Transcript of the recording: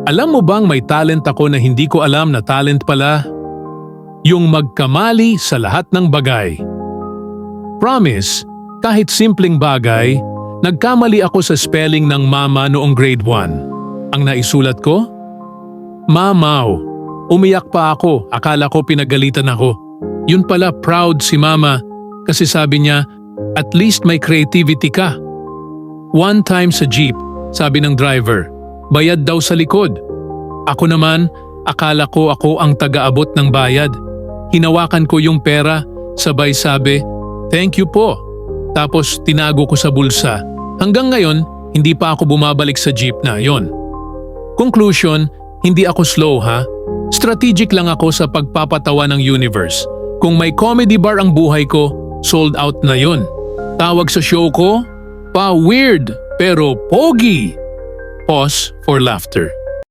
Alam mo bang may talent ako na hindi ko alam na talent pala? Yung magkamali sa lahat ng bagay. Promise, kahit simpleng bagay, nagkamali ako sa spelling ng mama noong grade 1. Ang naisulat ko? Mamaw. Umiyak pa ako, akala ko pinagalitan ako. Yun pala proud si mama kasi sabi niya, at least may creativity ka. One time sa jeep, sabi ng driver, bayad daw sa likod. Ako naman, akala ko ako ang taga-abot ng bayad. Hinawakan ko yung pera, sabay sabi, thank you po. Tapos tinago ko sa bulsa. Hanggang ngayon, hindi pa ako bumabalik sa jeep na yon. Conclusion, hindi ako slow ha. Strategic lang ako sa pagpapatawa ng universe. Kung may comedy bar ang buhay ko, sold out na yon. Tawag sa show ko, pa-weird pero pogi. Pause for laughter.